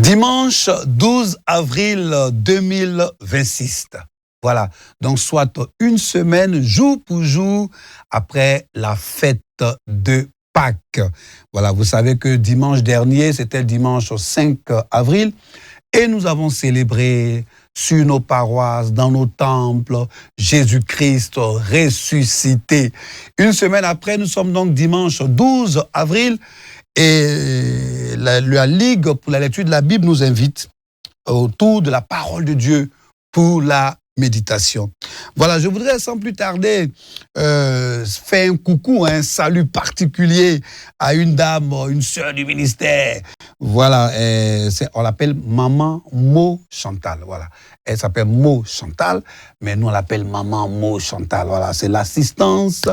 Dimanche 12 avril 2026. Voilà, donc soit une semaine, jour pour jour, après la fête de Pâques. Voilà, vous savez que dimanche dernier, c'était le dimanche 5 avril, et nous avons célébré sur nos paroisses, dans nos temples, Jésus-Christ ressuscité. Une semaine après, nous sommes donc dimanche 12 avril, et la Ligue pour la lecture de la Bible nous invite autour de la parole de Dieu pour la méditation. Voilà, je voudrais sans plus tarder faire un coucou, un salut particulier à une dame, une sœur du ministère. Voilà, on l'appelle Maman Mo Chantal. Voilà, elle s'appelle Mo Chantal, mais nous on l'appelle Maman Mo Chantal. Voilà, c'est l'assistante,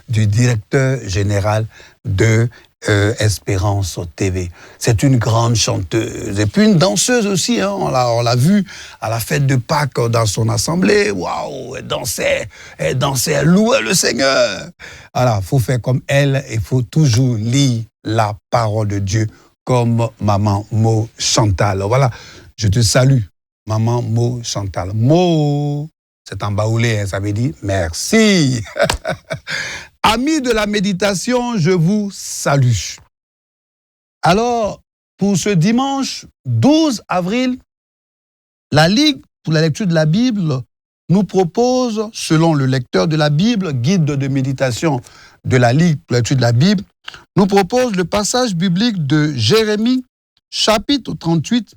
du directeur général de Espérance TV. C'est une grande chanteuse et puis une danseuse aussi. Hein. On l'a vu à la fête de Pâques dans son assemblée. Waouh, elle dansait, elle louait le Seigneur. Voilà, faut faire comme elle et faut toujours lire la parole de Dieu comme Maman Mo Chantal. Voilà, je te salue, Maman Mo Chantal. Mo, c'est en baoulé, hein, ça veut dire merci. Amis de la méditation, je vous salue. Alors, pour ce dimanche 12 avril, la Ligue pour la lecture de la Bible nous propose, selon le lecteur de la Bible, guide de méditation de la Ligue pour la lecture de la Bible, nous propose le passage biblique de Jérémie, chapitre 38,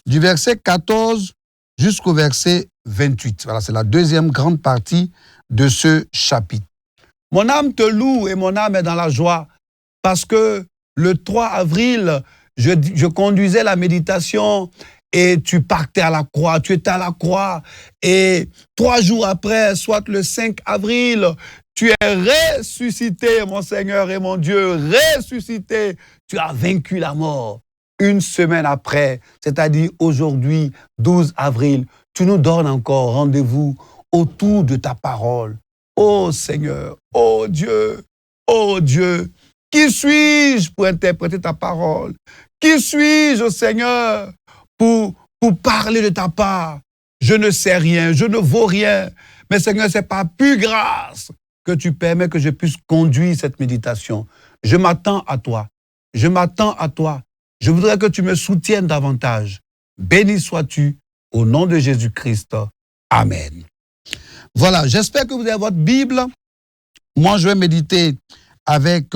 du verset 14 jusqu'au verset 28. Voilà, c'est la deuxième grande partie de ce chapitre. Mon âme te loue et mon âme est dans la joie parce que le 3 avril, je conduisais la méditation et tu partais à la croix, tu étais à la croix et 3 jours après, soit le 5 avril, tu es ressuscité, mon Seigneur et mon Dieu, ressuscité, tu as vaincu la mort. Une semaine après, c'est-à-dire aujourd'hui, 12 avril, tu nous donnes encore rendez-vous autour de ta parole. Oh Seigneur, oh Dieu, qui suis-je pour interpréter ta parole? Qui suis-je, Seigneur, pour parler de ta part? Je ne sais rien, je ne vaux rien, mais Seigneur, c'est par pure grâce que tu permets que je puisse conduire cette méditation. Je m'attends à toi, je voudrais que tu me soutiennes davantage. Béni sois-tu, au nom de Jésus-Christ. Amen. Voilà, j'espère que vous avez votre Bible. Moi, je vais méditer avec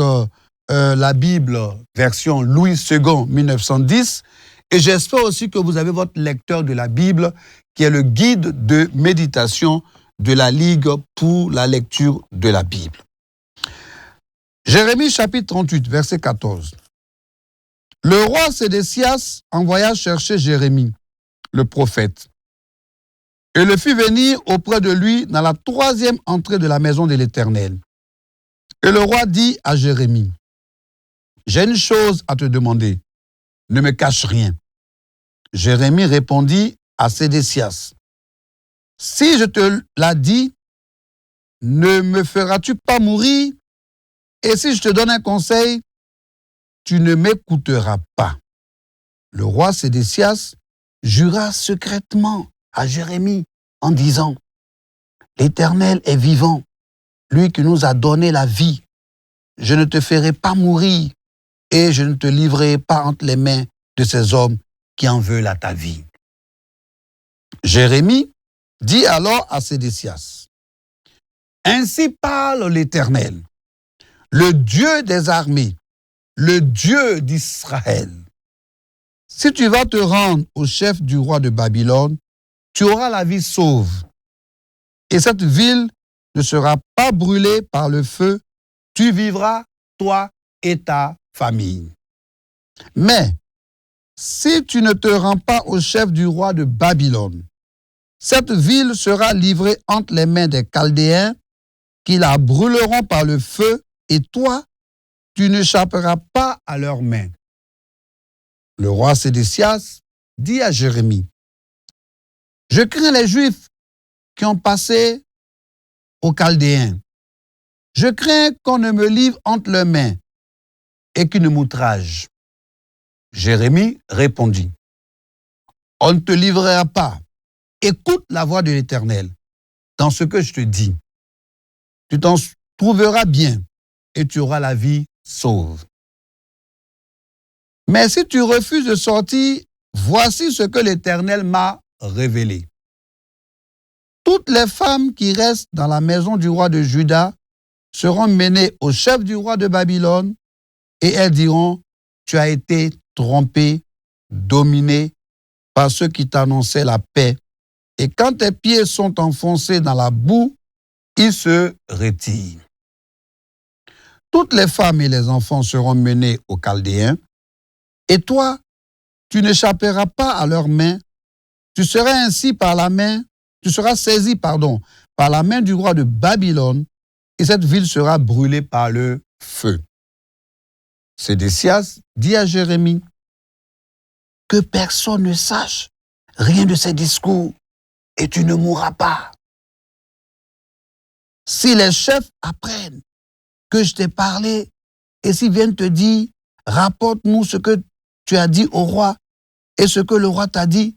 la Bible version Louis II 1910. Et j'espère aussi que vous avez votre lecteur de la Bible, qui est le guide de méditation de la Ligue pour la lecture de la Bible. Jérémie chapitre 38, verset 14. Le roi Sédécias envoya chercher Jérémie, le prophète, et le fit venir auprès de lui dans la 3e entrée de la maison de l'Éternel. Et le roi dit à Jérémie, « J'ai une chose à te demander, ne me cache rien. » Jérémie répondit à Sédécias, « Si je te l'ai dit, ne me feras-tu pas mourir? Et si je te donne un conseil, tu ne m'écouteras pas. » Le roi Sédécias jura secrètement à Jérémie en disant, « L'Éternel est vivant, lui qui nous a donné la vie. Je ne te ferai pas mourir et je ne te livrerai pas entre les mains de ces hommes qui en veulent à ta vie. » Jérémie dit alors à Sédécias, « Ainsi parle l'Éternel, le Dieu des armées, le Dieu d'Israël. Si tu vas te rendre au chef du roi de Babylone, tu auras la vie sauve. Et cette ville ne sera pas brûlée par le feu. Tu vivras, toi et ta famille. Mais si tu ne te rends pas au chef du roi de Babylone, cette ville sera livrée entre les mains des Chaldéens qui la brûleront par le feu et toi, tu n'échapperas pas à leurs mains. » Le roi Sédécias dit à Jérémie, « Je crains les Juifs qui ont passé aux Chaldéens. Je crains qu'on ne me livre entre leurs mains et qu'ils ne m'outragent. Jérémie répondit, « On ne te livrera pas. Écoute la voix de l'Éternel dans ce que je te dis. Tu t'en trouveras bien et tu auras la vie sauve. Mais si tu refuses de sortir, voici ce que l'Éternel m'a révélé. Toutes les femmes qui restent dans la maison du roi de Juda seront menées au chef du roi de Babylone et elles diront, tu as été trompé, dominé par ceux qui t'annonçaient la paix. Et quand tes pieds sont enfoncés dans la boue, ils se retirent. Toutes les femmes et les enfants seront menés aux Chaldéens, et toi, tu n'échapperas pas à leurs mains. Tu seras saisi par la main du roi de Babylone, et cette ville sera brûlée par le feu. Sédécias dit à Jérémie, que personne ne sache rien de ces discours, et tu ne mourras pas. Si les chefs apprennent que je t'ai parlé, et s'ils viennent te dire, rapporte-nous ce que tu as dit au roi, et ce que le roi t'a dit,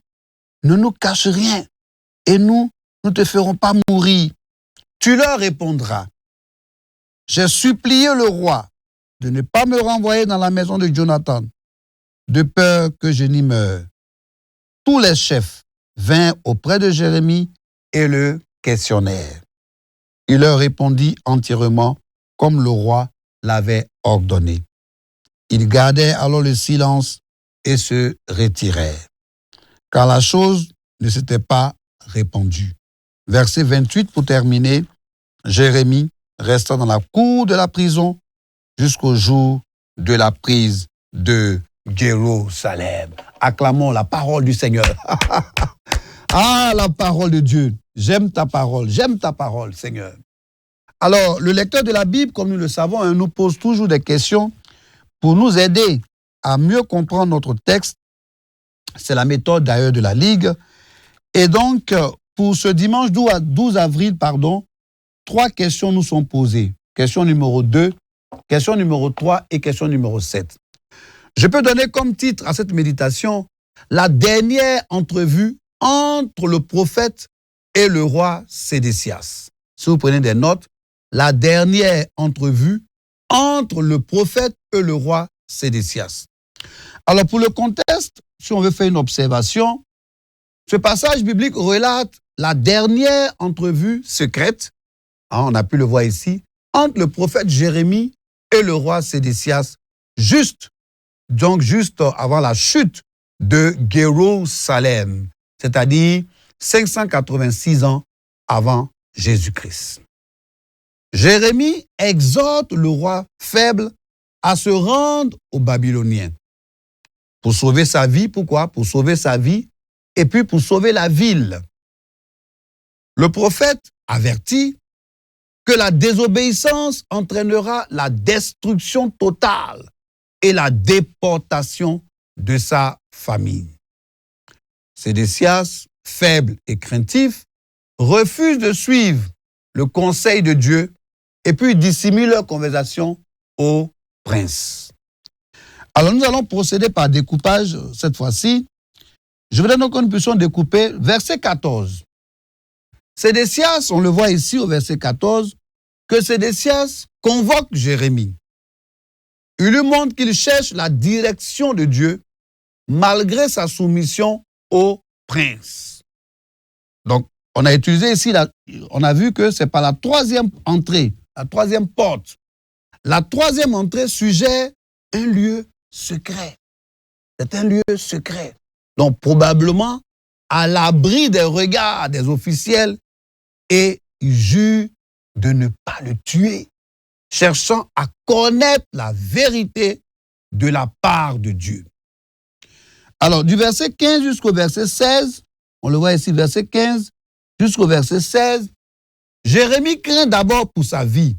ne nous cache rien, et nous ne te ferons pas mourir. Tu leur répondras, j'ai supplié le roi de ne pas me renvoyer dans la maison de Jonathan, de peur que je n'y meure. Tous les chefs vinrent auprès de Jérémie et le questionnèrent. Il leur répondit entièrement comme le roi l'avait ordonné. Ils gardèrent alors le silence et se retirèrent, car la chose ne s'était pas répandue. Verset 28 pour terminer, Jérémie resta dans la cour de la prison jusqu'au jour de la prise de Jérusalem. Acclamons la parole du Seigneur. Ah, la parole de Dieu. J'aime ta parole, Seigneur. Alors, le lecteur de la Bible, comme nous le savons, nous pose toujours des questions pour nous aider à mieux comprendre notre texte. C'est la méthode d'ailleurs de la Ligue. Et donc, pour ce dimanche 12 avril, 3 questions nous sont posées. Question numéro 2, question numéro 3 et question numéro 7. Je peux donner comme titre à cette méditation la dernière entrevue entre le prophète et le roi Sédécias. Si vous prenez des notes, la dernière entrevue entre le prophète et le roi Sédécias. Alors pour le contexte, si on veut faire une observation, ce passage biblique relate la dernière entrevue secrète, on a pu le voir ici, entre le prophète Jérémie et le roi Sédécias, juste avant la chute de Jérusalem, c'est-à-dire 586 ans avant Jésus-Christ. Jérémie exhorte le roi faible à se rendre aux Babyloniens pour sauver sa vie. Pourquoi? Pour sauver sa vie et puis pour sauver la ville. Le prophète avertit que la désobéissance entraînera la destruction totale et la déportation de sa famille. Sédécias, faible et craintif, refuse de suivre le conseil de Dieu et puis dissimule leur conversation au prince. Alors nous allons procéder par découpage cette fois-ci. Je voudrais donc que nous puissions découper verset 14. Sédécias, on le voit ici au verset 14, que Sédécias convoque Jérémie. Il lui montre qu'il cherche la direction de Dieu malgré sa soumission au prince. Donc, on a utilisé ici, on a vu que c'est par la troisième entrée, la troisième porte. La troisième entrée suggère un lieu secret. C'est un lieu secret. Donc, probablement à l'abri des regards des officiels et il jure de ne pas le tuer, cherchant à connaître la vérité de la part de Dieu. Alors, du verset 15 jusqu'au verset 16, on le voit ici, verset 15 jusqu'au verset 16, Jérémie craint d'abord pour sa vie.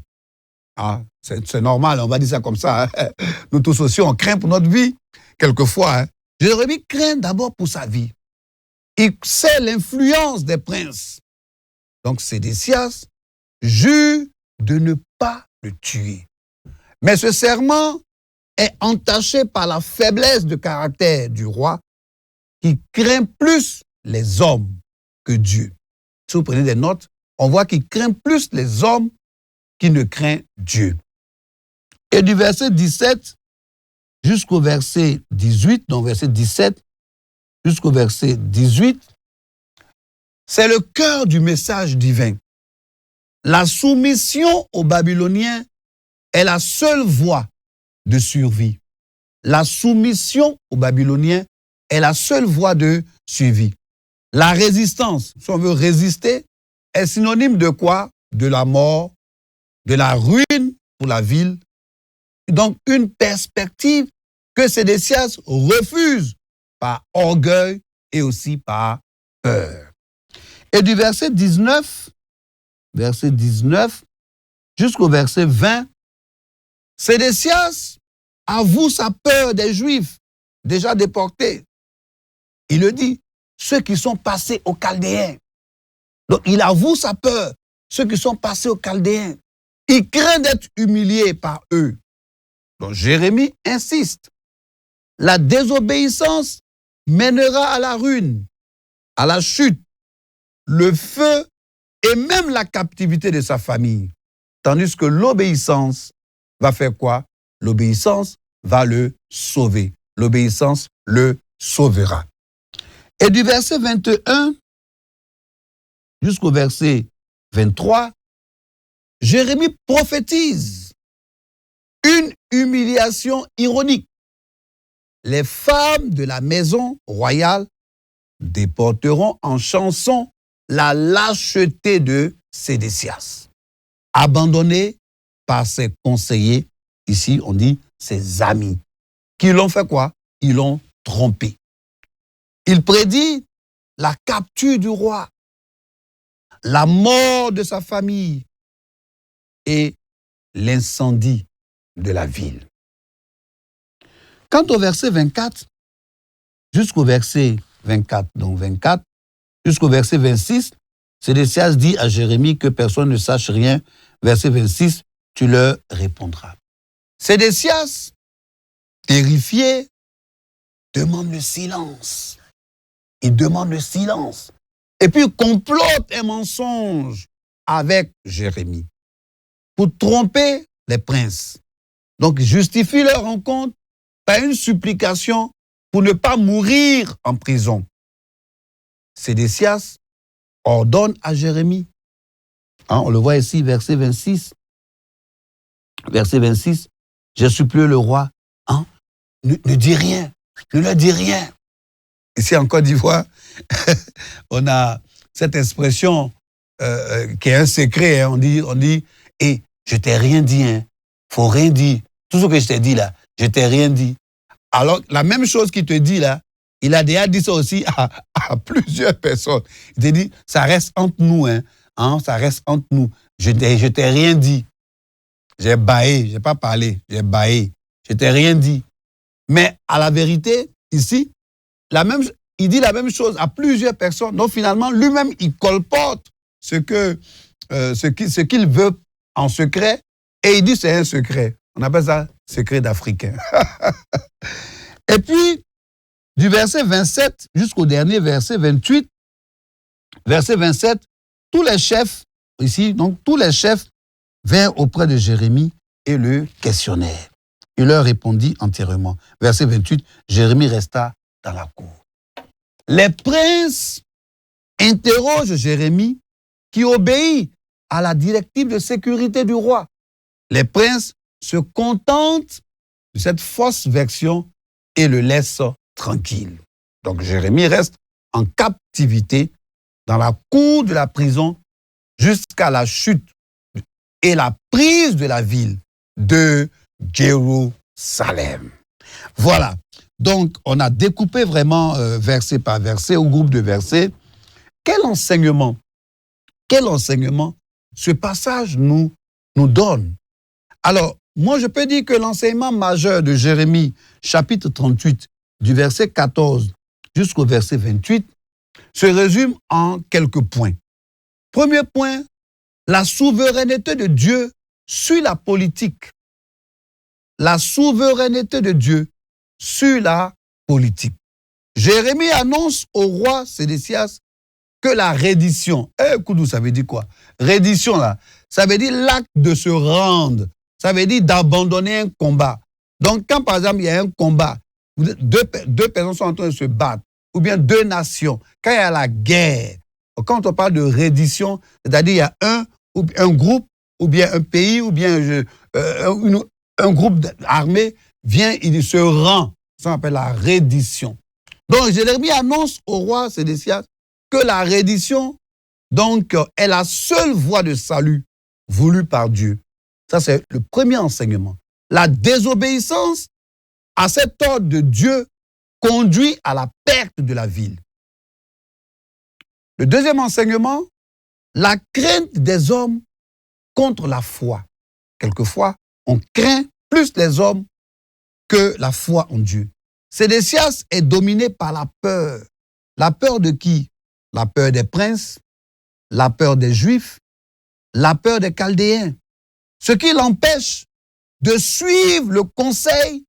Ah, c'est normal, on va dire ça comme ça. Hein. Nous tous aussi, on craint pour notre vie, quelquefois. Hein. Jérémie craint d'abord pour sa vie. Il sait l'influence des princes. Donc, Sédécias jure de ne pas le tuer. Mais ce serment est entaché par la faiblesse de caractère du roi qui craint plus les hommes que Dieu. Si vous prenez des notes, on voit qu'il craint plus les hommes qu'il ne craint Dieu. Et du verset 17 jusqu'au verset 18, donc verset 17 jusqu'au verset 18, c'est le cœur du message divin. La soumission aux Babyloniens est la seule voie de survie. La soumission aux Babyloniens est la seule voie de survie. La résistance, si on veut résister, est synonyme de quoi? De la mort, de la ruine pour la ville. Donc, une perspective que Sédécias refuse par orgueil et aussi par peur. Et du verset 19 jusqu'au verset 20, Sédécias avoue sa peur des Juifs déjà déportés. Il le dit, ceux qui sont passés aux Chaldéens. Donc, il avoue sa peur, ceux qui sont passés aux Chaldéens. Il craint d'être humilié par eux. Donc, Jérémie insiste. La désobéissance mènera à la ruine, à la chute, le feu et même la captivité de sa famille. Tandis que l'obéissance va faire quoi? L'obéissance va le sauver. L'obéissance le sauvera. Et du verset 21 jusqu'au verset 23, Jérémie prophétise une humiliation ironique. Les femmes de la maison royale déporteront en chanson la lâcheté de Sédécias, abandonné par ses conseillers, ici on dit ses amis, qui l'ont fait quoi? Ils l'ont trompé. Il prédit la capture du roi, la mort de sa famille et l'incendie de la ville. Quant au verset 24, jusqu'au verset 24, donc 24, jusqu'au verset 26, Sédécias dit à Jérémie que personne ne sache rien. Verset 26, tu leur répondras. Sédécias, terrifié, demande le silence. Il demande le silence. Et puis complote un mensonge avec Jérémie pour tromper les princes. Donc, il justifie leur rencontre par une supplication pour ne pas mourir en prison. Sédécias ordonne à Jérémie, on le voit ici, verset 26, j'ai supplié le roi, ne dis rien, ne leur dis rien. Ici en Côte d'Ivoire, on a cette expression qui est un secret, on dit, et je t'ai rien dit, faut rien dire. Tout ce que je t'ai dit là, je t'ai rien dit. Alors, la même chose qu'il te dit là, il a déjà dit ça aussi à plusieurs personnes. Il t'a dit, ça reste entre nous, ça reste entre nous. Je t'ai rien dit. J'ai bâillé, je n'ai pas parlé, j'ai bâillé. Je t'ai rien dit. Mais à la vérité, ici, il dit la même chose à plusieurs personnes. Donc finalement, lui-même, il colporte ce qu'il veut en secret et il dit c'est un secret. On appelle ça secret d'Africain. Et puis, du verset 27 jusqu'au dernier verset 28, verset 27, tous les chefs, ici, donc tous les chefs vinrent auprès de Jérémie et le questionnèrent. Il leur répondit entièrement. Verset 28, Jérémie resta dans la cour. Les princes interrogent Jérémie qui obéit à la directive de sécurité du roi. Les princes se contentent de cette fausse version et le laissent tranquille. Donc Jérémie reste en captivité dans la cour de la prison jusqu'à la chute et la prise de la ville de Jérusalem. Voilà. Donc, on a découpé vraiment verset par verset, au groupe de versets. Quel enseignement ce passage nous donne? Alors, moi, je peux dire que l'enseignement majeur de Jérémie, chapitre 38, du verset 14 jusqu'au verset 28, se résume en quelques points. Premier point, la souveraineté de Dieu suit la politique. la souveraineté de Dieu sur la politique. Jérémie annonce au roi Sédécias que la reddition, Koudou, ça veut dire quoi? Reddition, là, ça veut dire l'acte de se rendre, ça veut dire d'abandonner un combat. Donc, quand par exemple, il y a un combat, deux personnes sont en train de se battre, ou bien deux nations, quand il y a la guerre, quand on parle de reddition, c'est-à-dire il y a un groupe, ou bien un pays, ou bien un groupe armé vient, il se rend. Ça s'appelle la reddition. Donc, Jérémie annonce au roi Sédécias que la reddition, donc, est la seule voie de salut voulue par Dieu. Ça, c'est le premier enseignement. La désobéissance à cet ordre de Dieu conduit à la perte de la ville. Le deuxième enseignement, la crainte des hommes contre la foi. Quelquefois, on craint plus les hommes que la foi en Dieu. Sédécias est dominé par la peur. La peur de qui? La peur des princes, la peur des Juifs, la peur des Chaldéens. Ce qui l'empêche de suivre le conseil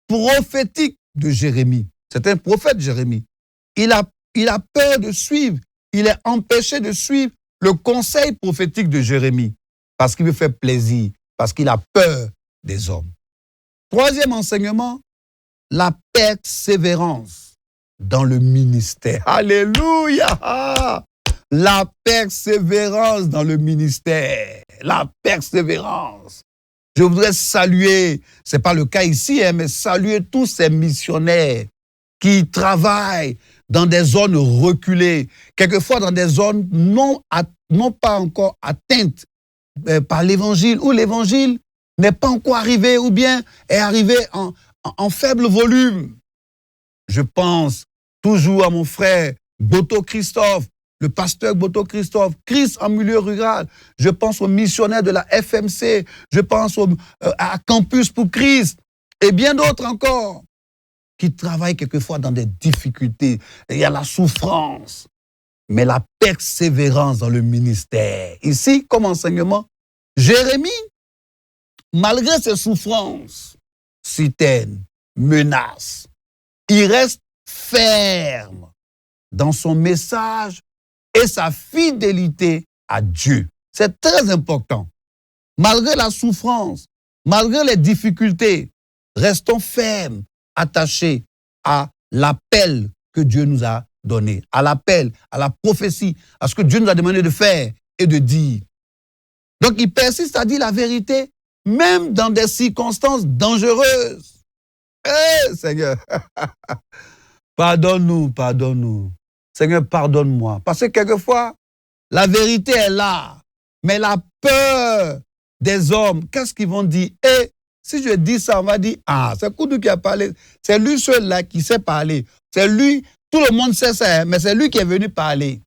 prophétique de Jérémie. C'est un prophète, Jérémie. Il a peur de suivre, il est empêché de suivre le conseil prophétique de Jérémie parce qu'il veut faire plaisir, parce qu'il a peur des hommes. Troisième enseignement, la persévérance dans le ministère. Alléluia! La persévérance dans le ministère. La persévérance. Je voudrais saluer, ce n'est pas le cas ici, mais saluer tous ces missionnaires qui travaillent dans des zones reculées, quelquefois dans des zones non pas encore atteintes par l'évangile, où l'évangile n'est pas encore arrivé ou bien est arrivé en faible volume. Je pense toujours à mon frère Boto Christophe, le pasteur Boto Christophe, Christ en milieu rural. Je pense aux missionnaires de la FMC, je pense à Campus pour Christ et bien d'autres encore qui travaillent quelquefois dans des difficultés. Il y a la souffrance, mais la persévérance dans le ministère. Ici, comme enseignement, Jérémie, malgré ses souffrances, citaines, menaces, il reste ferme dans son message et sa fidélité à Dieu. C'est très important. Malgré la souffrance, malgré les difficultés, restons fermes, attachés à l'appel que Dieu nous a donné, à l'appel, à la prophétie, à ce que Dieu nous a demandé de faire et de dire. Donc il persiste à dire la vérité, même dans des circonstances dangereuses. Seigneur, pardonne-nous, pardonne-nous. Seigneur, pardonne-moi. Parce que quelquefois, la vérité est là, mais la peur des hommes, qu'est-ce qu'ils vont dire? Et si je dis ça, on va dire, ah, c'est Koudou qui a parlé, c'est lui seul-là qui sait parler. C'est lui, tout le monde sait ça, mais c'est lui qui est venu parler.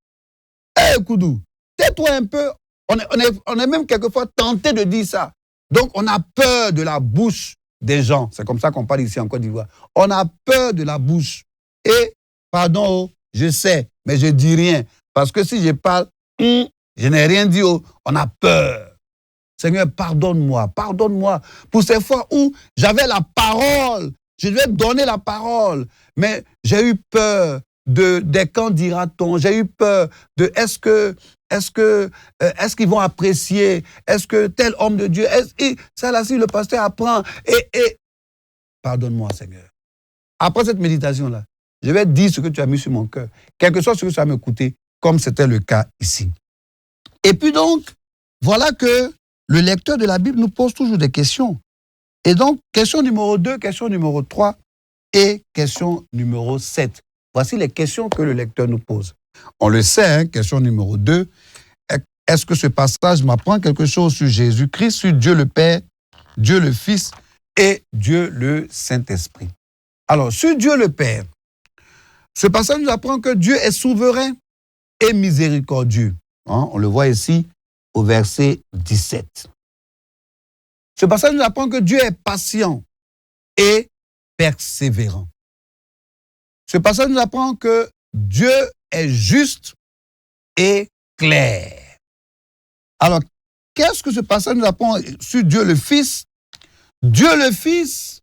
Koudou, tais-toi un peu. On est même quelquefois tenté de dire ça. Donc, on a peur de la bouche des gens. C'est comme ça qu'on parle ici en Côte d'Ivoire. On a peur de la bouche. Et, pardon, je sais, mais je dis rien. Parce que si je parle, je n'ai rien dit, on a peur. Seigneur, pardonne-moi, pardonne-moi pour ces fois où j'avais la parole, je devais donner la parole, mais j'ai eu peur des quand dira-t-on, j'ai eu peur de est-ce qu'ils vont apprécier, est-ce que tel homme de Dieu, ça là si le pasteur apprend, et pardonne-moi Seigneur. Après cette méditation-là, je vais dire ce que tu as mis sur mon cœur, quel que soit ce que ça va me coûter, comme c'était le cas ici. Et puis donc, voilà que le lecteur de la Bible nous pose toujours des questions. Et donc, question numéro 2, question numéro 3 et question numéro 7. Voici les questions que le lecteur nous pose. On le sait, hein, question numéro 2. Est-ce que ce passage m'apprend quelque chose sur Jésus-Christ, sur Dieu le Père, Dieu le Fils et Dieu le Saint-Esprit? Alors, sur Dieu le Père, ce passage nous apprend que Dieu est souverain et miséricordieux. Hein, on le voit ici au verset 17. Ce passage nous apprend que Dieu est patient et persévérant. Ce passage nous apprend que Dieu est juste et clair. Alors, qu'est-ce que ce passage nous apprend sur Dieu le Fils? Dieu le Fils,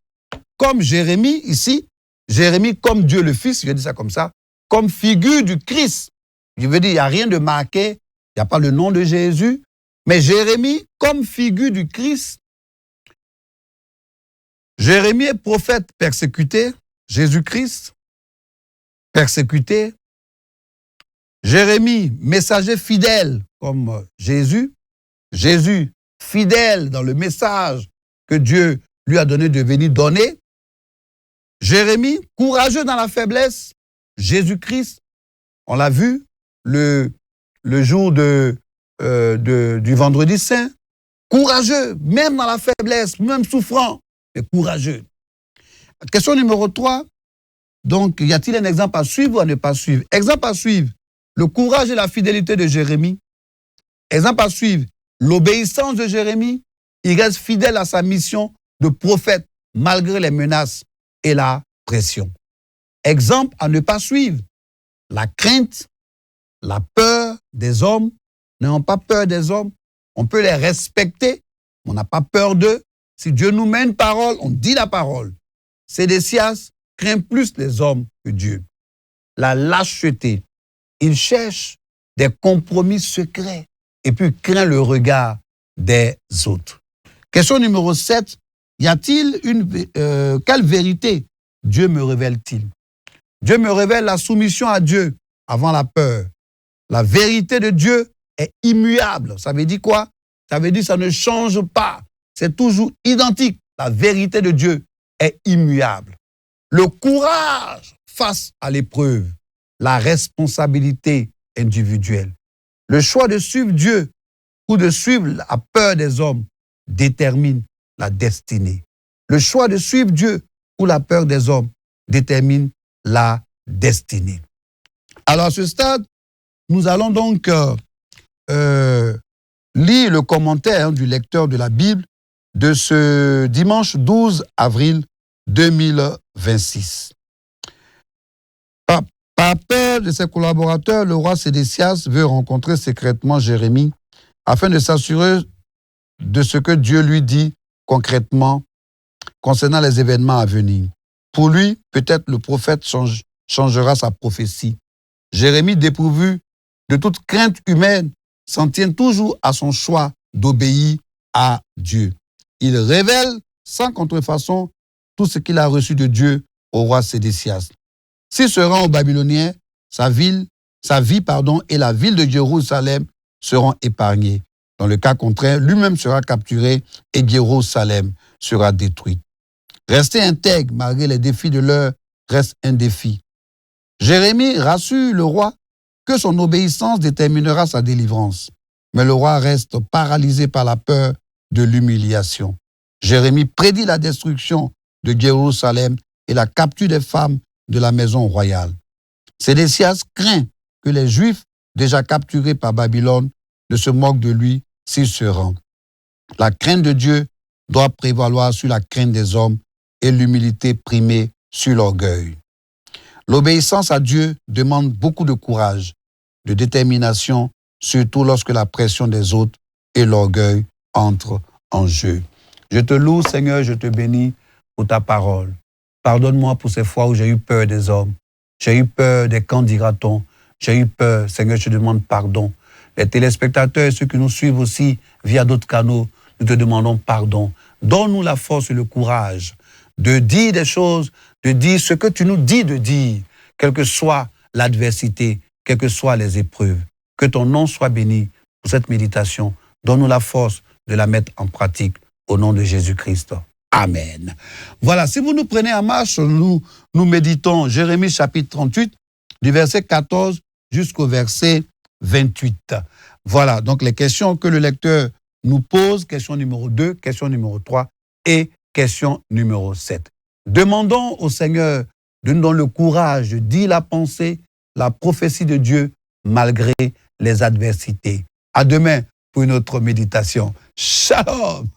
comme Jérémie ici, Jérémie comme Dieu le Fils, je vais dire ça comme ça, comme figure du Christ. Je veux dire, il n'y a rien de marqué, il n'y a pas le nom de Jésus, mais Jérémie comme figure du Christ. Jérémie est prophète persécuté, Jésus-Christ persécuté. Jérémie, messager fidèle comme Jésus. Jésus, fidèle dans le message que Dieu lui a donné de venir donner. Jérémie, courageux dans la faiblesse. Jésus-Christ, on l'a vu le jour du vendredi saint. Courageux, même dans la faiblesse, même souffrant, mais courageux. Question numéro 3. Donc, y a-t-il un exemple à suivre ou à ne pas suivre? Exemple à suivre, le courage et la fidélité de Jérémie. Exemple à suivre, l'obéissance de Jérémie. Il reste fidèle à sa mission de prophète malgré les menaces et la pression. Exemple à ne pas suivre, la crainte, la peur des hommes. N'ayons pas peur des hommes. On peut les respecter, on n'a pas peur d'eux. Si Dieu nous met une parole, on dit la parole. Sédécias craint plus les hommes que Dieu. La lâcheté. Il cherche des compromis secrets et puis craint le regard des autres. Question numéro 7. Y a-t-il quelle vérité Dieu me révèle-t-il? Dieu me révèle la soumission à Dieu avant la peur. La vérité de Dieu est immuable. Ça veut dire quoi? Ça veut dire que ça ne change pas. C'est toujours identique. La vérité de Dieu est immuable. Le courage face à l'épreuve. La responsabilité individuelle. Le choix de suivre Dieu ou de suivre la peur des hommes détermine la destinée. Le choix de suivre Dieu ou la peur des hommes détermine la destinée. Alors à ce stade, nous allons donc lire le commentaire du lecteur de la Bible de ce dimanche 12 avril 2026. Par peur de ses collaborateurs, le roi Sédécias veut rencontrer secrètement Jérémie afin de s'assurer de ce que Dieu lui dit concrètement concernant les événements à venir. Pour lui, peut-être le prophète changera sa prophétie. Jérémie, dépourvu de toute crainte humaine, s'en tient toujours à son choix d'obéir à Dieu. Il révèle sans contrefaçon tout ce qu'il a reçu de Dieu au roi Sédécias. S'il se rend aux Babyloniens, sa vie et la ville de Jérusalem seront épargnées. Dans le cas contraire, lui-même sera capturé et Jérusalem sera détruite. Rester intègre malgré les défis de l'heure reste un défi. Jérémie rassure le roi que son obéissance déterminera sa délivrance. Mais le roi reste paralysé par la peur de l'humiliation. Jérémie prédit la destruction de Jérusalem et la capture des femmes de la maison royale. Sédécias craint que les Juifs déjà capturés par Babylone ne se moquent de lui s'il se rend. La crainte de Dieu doit prévaloir sur la crainte des hommes et l'humilité primer sur l'orgueil. L'obéissance à Dieu demande beaucoup de courage, de détermination, surtout lorsque la pression des autres et l'orgueil entrent en jeu. Je te loue, Seigneur, je te bénis pour ta parole. Pardonne-moi pour ces fois où j'ai eu peur des hommes. J'ai eu peur des qu'en dira-t-on. J'ai eu peur, Seigneur, je te demande pardon. Les téléspectateurs et ceux qui nous suivent aussi via d'autres canaux, nous te demandons pardon. Donne-nous la force et le courage de dire des choses, de dire ce que tu nous dis de dire, quelle que soit l'adversité, quelles que soient les épreuves. Que ton nom soit béni pour cette méditation. Donne-nous la force de la mettre en pratique au nom de Jésus-Christ. Amen. Voilà, si vous nous prenez en marche, nous méditons Jérémie chapitre 38, du verset 14 jusqu'au verset 28. Voilà, donc les questions que le lecteur nous pose, question numéro 2, question numéro 3 et question numéro 7. Demandons au Seigneur de nous donner le courage de dire la pensée, la prophétie de Dieu, malgré les adversités. À demain pour une autre méditation. Shalom!